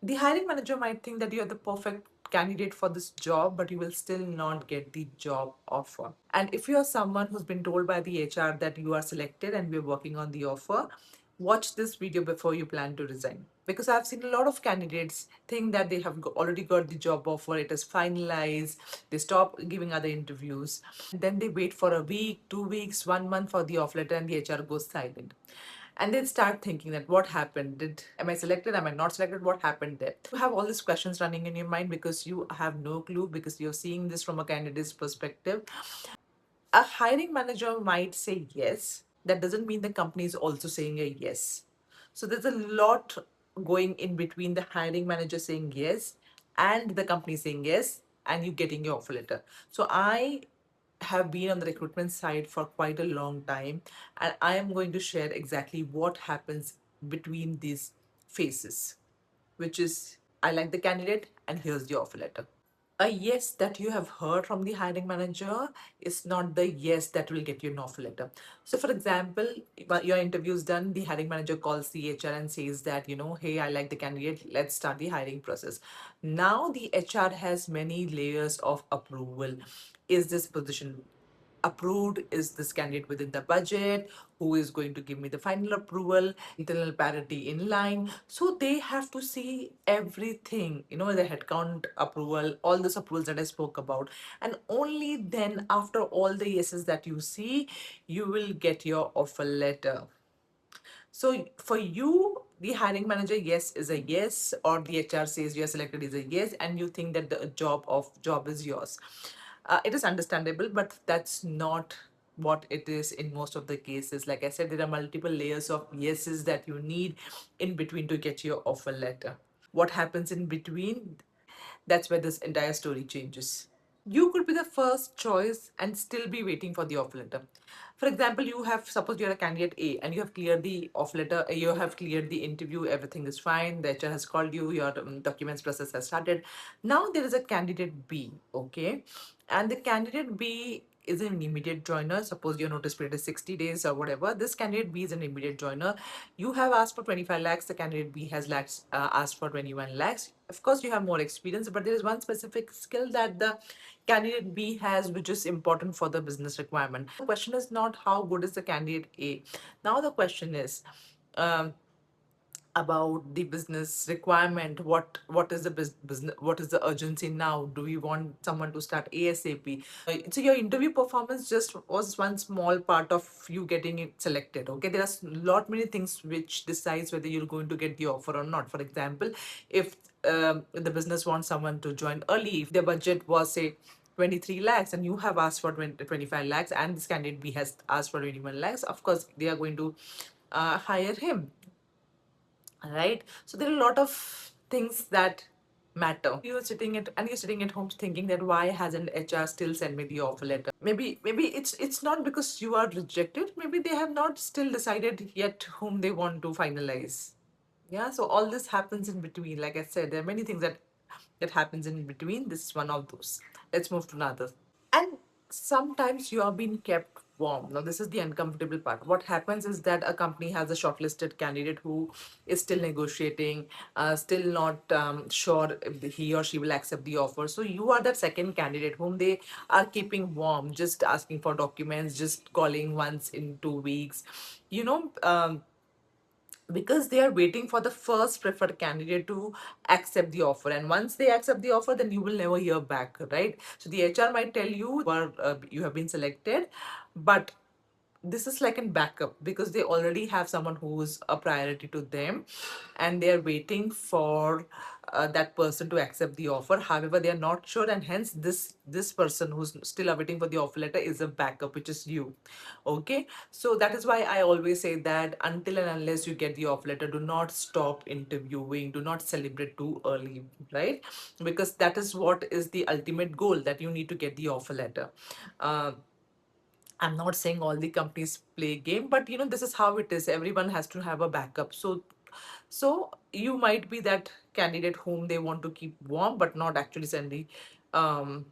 The hiring manager might think that you're the perfect candidate for this job, but you will still not get the job offer. And if you are someone who's been told by the HR that you are selected and we're working on the offer, watch this video before you plan to resign. Because I've seen a lot of candidates think that they have already got the job offer, it is finalized, they stop giving other interviews, then they wait for a week, 2 weeks, 1 month for the offer letter, and the HR goes silent. And then start thinking that what happened, did am I selected, am I not selected, what happened there? You have all these questions running in your mind because you have no clue, because you're seeing this from a candidate's perspective. A hiring manager might say yes, that doesn't mean the company is also saying a yes. So there's a lot going in between the hiring manager saying yes and the company saying yes and you getting your offer letter. So I have been on the recruitment side for quite a long time, and I am going to share exactly what happens between these phases, which is I like the candidate and here's the offer letter. A yes that you have heard from the hiring manager is not the yes that will get you an offer letter. So, for example, your interview is done, the hiring manager calls the HR and says that, hey, I like the candidate, let's start the hiring process. Now, the HR has many layers of approval. Is this position approved? Is this candidate within the budget? Who is going to give me the final approval? Internal parity in line. So they have to see everything, the headcount approval, all those approvals that I spoke about. And only then, after all the yeses that you see, you will get your offer letter. So for you, the hiring manager, yes, is a yes, or the HR says you're selected is a yes, and you think that the job is yours. It is understandable, but that's not what it is in most of the cases. Like I said, there are multiple layers of yeses that you need in between to get your offer letter. What happens in between? That's where this entire story changes. You could be the first choice and still be waiting for the offer letter. For example, suppose you're a candidate A and you have cleared the offer letter, you have cleared the interview, everything is fine, the HR has called you, your documents process has started. Now there is a candidate B, okay? And the candidate B is an immediate joiner. Suppose your notice period is 60 days or whatever. This candidate B is an immediate joiner. You have asked for 25 lakhs, the candidate B has asked for 21 lakhs. Of course, you have more experience, but there is one specific skill that the candidate B has, which is important for the business requirement. The question is not how good is the candidate A. Now the question is, um, about the business requirement. What is the business, what is the urgency now? Do we want someone to start ASAP? So your interview performance just was one small part of you getting it selected. Okay, there are lot many things which decides whether you're going to get the offer or not. For example, if the business wants someone to join early, if their budget was, say, 23 lakhs and you have asked for 25 lakhs and this candidate B has asked for 21 lakhs, of course they are going to hire him, right? So there are a lot of things that matter. You're sitting at home thinking that why hasn't HR still sent me the offer letter? Maybe it's not because you are rejected. Maybe they have not still decided yet whom they want to finalize. Yeah, so all this happens in between. Like I said, there are many things that happens in between. This is one of those. Let's move to another. And sometimes you are being kept warm. Now, this is the uncomfortable part. What happens is that a company has a shortlisted candidate who is still negotiating, still not sure if he or she will accept the offer. So, you are that second candidate whom they are keeping warm, just asking for documents, just calling once in 2 weeks. You know, because they are waiting for the first preferred candidate to accept the offer, and once they accept the offer then you will never hear back, right? So the HR might tell you you have been selected, but this is like a backup because they already have someone who's a priority to them and they're waiting for that person to accept the offer. However, they are not sure, and hence this person who's still awaiting for the offer letter is a backup, which is you. Okay, so that is why I always say that until and unless you get the offer letter, do not stop interviewing, do not celebrate too early, right? Because that is what is the ultimate goal, that you need to get the offer letter. uh, I'm not saying all the companies play game, but this is how it is. Everyone has to have a backup. So you might be that candidate whom they want to keep warm, but not actually send the um,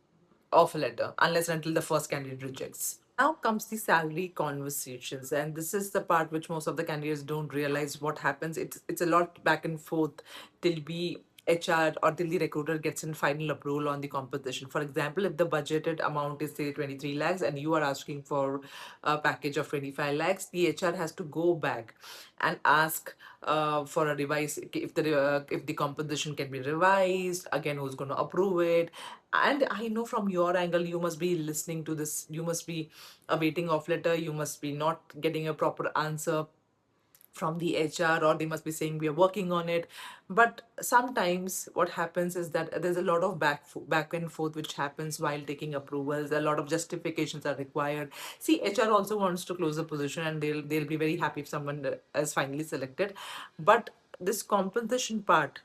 offer letter unless and until the first candidate rejects. Now comes the salary conversations, and this is the part which most of the candidates don't realize what happens. It's a lot back and forth till we HR or the recruiter gets in final approval on the composition. For example, if the budgeted amount is say 23 lakhs and you are asking for a package of 25 lakhs, the HR has to go back and ask for a revise if the composition can be revised again. Who's going to approve it? And I know from your angle you must be listening to this, you must be awaiting off letter, you must be not getting a proper answer from the HR, or they must be saying we are working on it. But sometimes what happens is that there's a lot of back and forth which happens while taking approvals. A lot of justifications are required. See, HR also wants to close the position, and they'll be very happy if someone is finally selected. But this compensation part,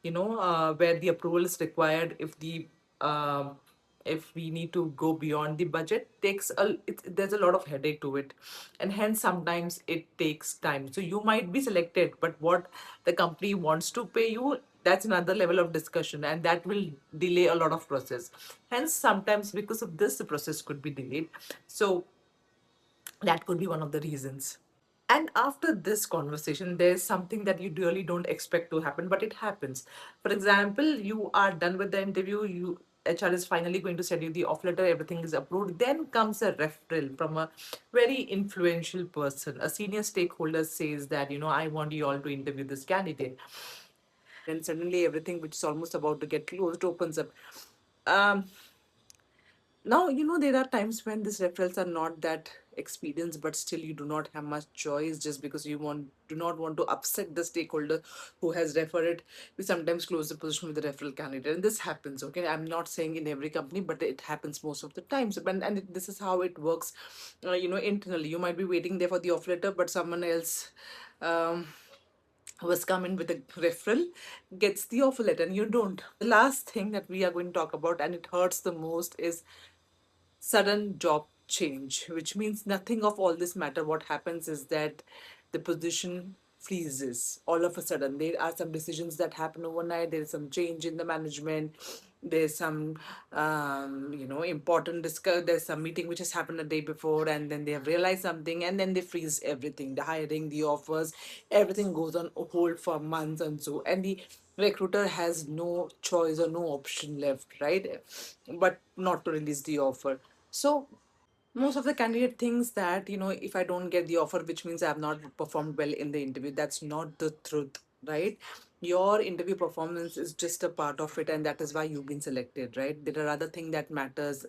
where the approval is required, um if we need to go beyond the budget, there's a lot of headache to it, and hence sometimes it takes time. So you might be selected, but what the company wants to pay you, that's another level of discussion, and that will delay a lot of process. Hence sometimes because of this the process could be delayed. So that could be one of the reasons. And after this conversation, there's something that you really don't expect to happen, but it happens. For example, you are done with the interview, HR is finally going to send you the off letter, everything is approved. Then comes a referral from a very influential person. A senior stakeholder says that, I want you all to interview this candidate. Then suddenly everything which is almost about to get closed opens up. Um, Now, there are times when these referrals are not that experienced, but still you do not have much choice just because do not want to upset the stakeholder who has referred it. We sometimes close the position with the referral candidate, and this happens. Okay, I'm not saying in every company, but it happens most of the times. This is how it works. Internally, you might be waiting there for the offer letter, but someone else. Who has come in with a referral gets the offer letter and you don't. The last thing that we are going to talk about, and it hurts the most, is sudden job change, which means nothing of all this matter. What happens is that the position freezes all of a sudden. There are some decisions that happen overnight. There is some change in the management. There's some, important discuss. There's some meeting which has happened the day before, and then they have realized something, and then they freeze everything. The hiring, the offers, everything goes on hold for months, and so, and the recruiter has no choice or no option left, right? But not to release the offer. So most of the candidate thinks that, if I don't get the offer, which means I have not performed well in the interview. That's not the truth, right? Your interview performance is just a part of it, and that is why you've been selected, right? There are other thing that matters,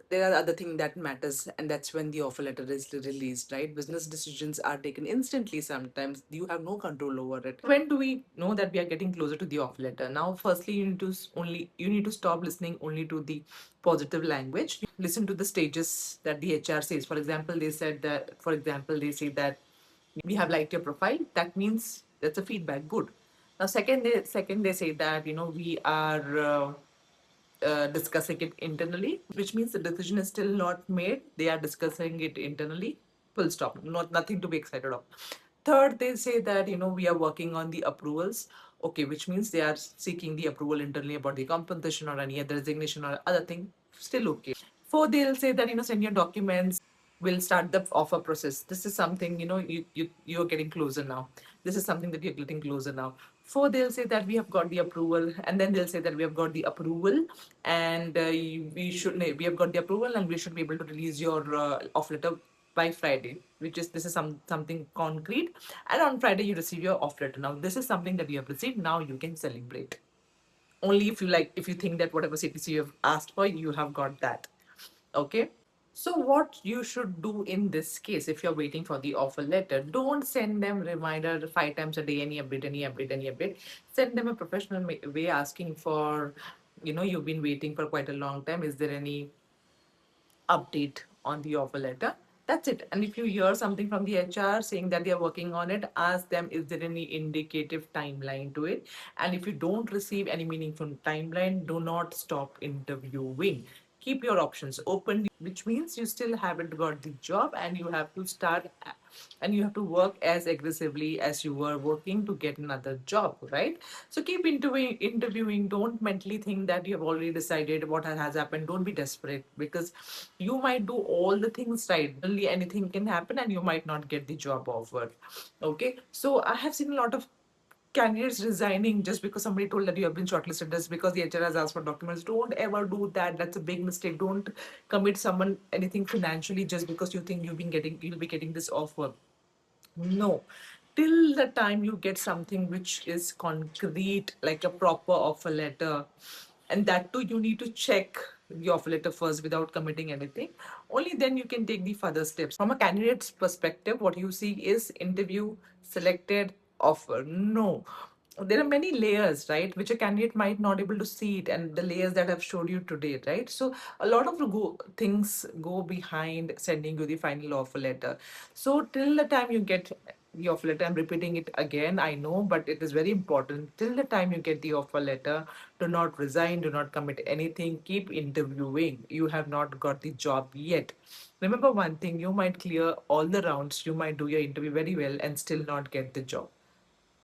and that's when the offer letter is released, right? Business decisions are taken instantly. Sometimes you have no control over it. When do we know that we are getting closer to the offer letter? Now, firstly, you need to stop listening only to the positive language. Listen to the stages that the HR says. For example, they say that we have liked your profile. That means that's a feedback. Good. Now, second they say that, we are discussing it internally, which means the decision is still not made. They are discussing it internally. Full stop. Not nothing to be excited of. Third, they say that, we are working on the approvals. Okay, which means they are seeking the approval internally about the compensation or any other resignation or other thing. Still okay. Fourth, they'll say that, send your documents. We'll start the offer process. This is something, you're getting closer now. This is something that you're getting closer now. Four, they'll say that we have got the approval, and then they'll say that we have got the approval, and we have got the approval, and we should be able to release your offer letter by Friday, which is this is something concrete. And on Friday you receive your offer letter. Now this is something that you have received. Now you can celebrate. Only if you think that whatever CTC you have asked for, you have got that. Okay. So what you should do in this case, if you're waiting for the offer letter, don't send them reminder 5 times a day, any update, any update, any update. Send them a professional way asking for, you've been waiting for quite a long time. Is there any update on the offer letter? That's it. And if you hear something from the HR saying that they are working on it, ask them, is there any indicative timeline to it? And if you don't receive any meaningful timeline, do not stop interviewing. Keep your options open, which means you still haven't got the job, and you have to and you have to work as aggressively as you were working to get another job, right? So keep interviewing. Don't mentally think that you have already decided what has happened. Don't be desperate, because you might do all the things right. Only anything can happen, and you might not get the job offer. Okay. So I have seen a lot of candidates resigning just because somebody told that you have been shortlisted, just because the HR has asked for documents. Don't ever do that. That's a big mistake. Don't commit someone anything financially just because you think you'll be getting this offer. No. Till the time you get something which is concrete, like a proper offer letter, and that too, you need to check the offer letter first without committing anything. Only then you can take the further steps. From a candidate's perspective, what you see is interview, selected, offer. No, there are many layers, right, which a candidate might not able to see it, and the layers that I've showed you today, right? So a lot of things go behind sending you the final offer letter. So till the time you get the offer letter, I'm repeating it again, I know, but it is very important. Till the time you get the offer letter, do not resign, do not commit anything, keep interviewing. You have not got the job yet. Remember one thing, you might clear all the rounds, you might do your interview very well and still not get the job.